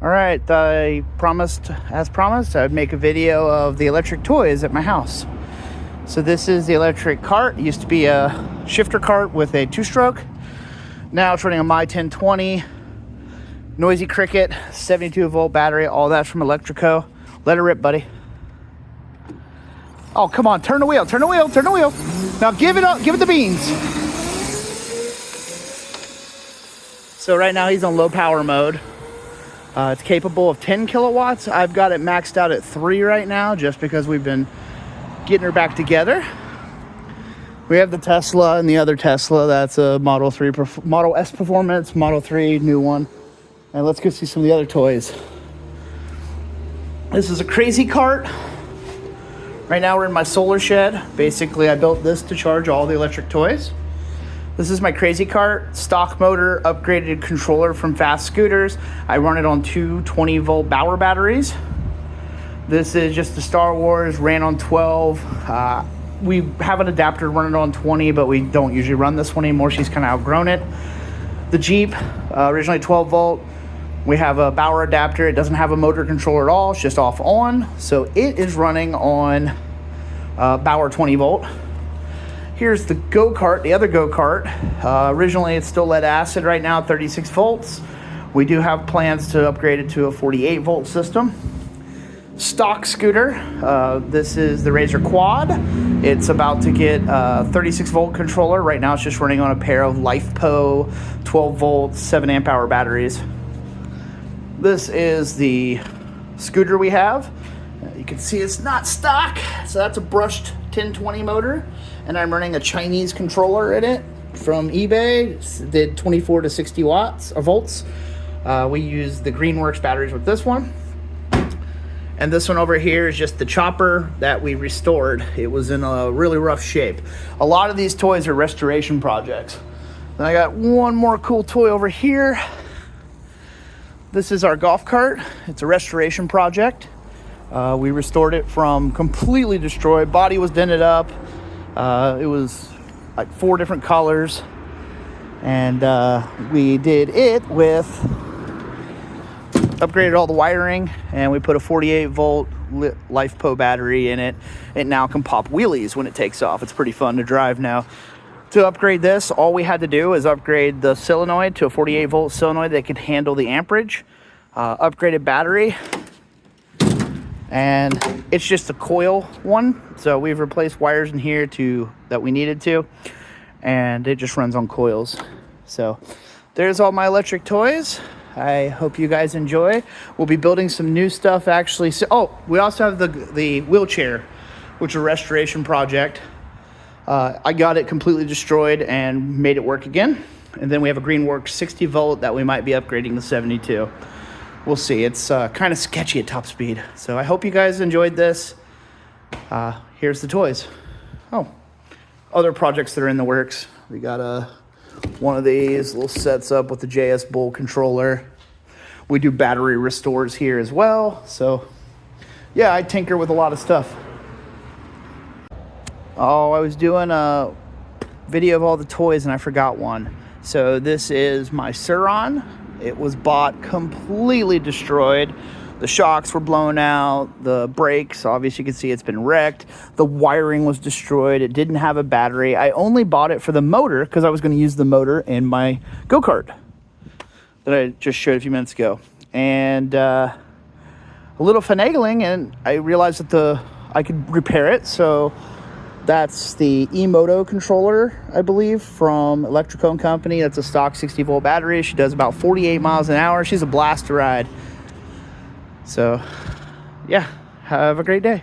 All right, as promised, I'd make a video of the electric toys at my house. So this is the electric cart. It used to be a shifter cart with a 2-stroke. Now it's running a MY1020 Noisy Cricket 72-volt battery. All that's from Electrico. Let it rip, buddy. Oh, come on, turn the wheel, turn the wheel, turn the wheel. Now give it up, give it the beans. So right now he's on low power mode. It's capable of 10 kilowatts. I've got it maxed out at 3 right now just because we've been getting her back together. We have the Tesla and the other Tesla. That's a Model S Performance, Model 3, new one. And let's go see some of the other toys. This is a Krazy Cart. Right now we're in my solar shed. Basically, I built this to charge all the electric toys. This is my Krazy Cart, stock motor, upgraded controller from Fast Scooters. I run it on two 20-volt Bauer batteries. This is just the Star Wars, ran on 12. We have an adapter running on 20, but we don't usually run this one anymore. She's kind of outgrown it. The Jeep, originally 12 volt. We have a Bauer adapter. It doesn't have a motor controller at all. It's just off on. So it is running on Bauer 20 volt. Here's the Go-Kart, the other Go-Kart. Originally, it's still lead acid right now, 36 volts. We do have plans to upgrade it to a 48 volt system. Stock scooter. This is the Razor Quad. It's about to get a 36 volt controller. Right now, it's just running on a pair of LifePo 12 volt, 7 amp hour batteries. This is the scooter we have. You can see it's not stock, so that's a brushed 1020 motor, and I'm running a Chinese controller in it from eBay. It did 24 to 60 watts or volts. We use the Greenworks batteries with this one. And this one over here is just the chopper that we restored. It was in a really rough shape. A lot of these toys are restoration projects. Then I got one more cool toy over here. This is our golf cart. It's a restoration project. We restored it from completely destroyed. Body was dented up. It was like 4 different colors. And we did it with, upgraded all the wiring, and we put a 48 volt LifePo battery in it. It now can pop wheelies when it takes off. It's pretty fun to drive now. To upgrade this, all we had to do is upgrade the solenoid to a 48 volt solenoid that could handle the amperage. Upgraded battery. And it's just a coil one, so we've replaced wires in here that we needed to, and it just runs on coils. So there's all my electric toys. I hope you guys enjoy. We'll be building some new stuff actually. Oh, we also have the wheelchair, which is a restoration project. I got it completely destroyed and made it work again. And then we have a Greenworks 60 volt that we might be upgrading to 72. We'll see. It's kind of sketchy at top speed. So I hope you guys enjoyed this. Here's the toys. Oh, other projects that are in the works. We got one of these little sets up with the JS Bull controller. We do battery restores here as well. So yeah, I tinker with a lot of stuff. Oh, I was doing a video of all the toys and I forgot one. So this is my Surron. It was bought completely destroyed. The shocks were blown out. The brakes, obviously you can see it's been wrecked. The wiring was destroyed. It didn't have a battery. I only bought it for the motor because I was going to use the motor in my Go-Kart that I just showed a few minutes ago. And a little finagling, and I realized that I could repair it. So that's the Emoto controller, I believe, from Electrico & Company. That's a stock 60 volt battery. She does about 48 miles an hour. She's a blast to ride. So, yeah, have a great day.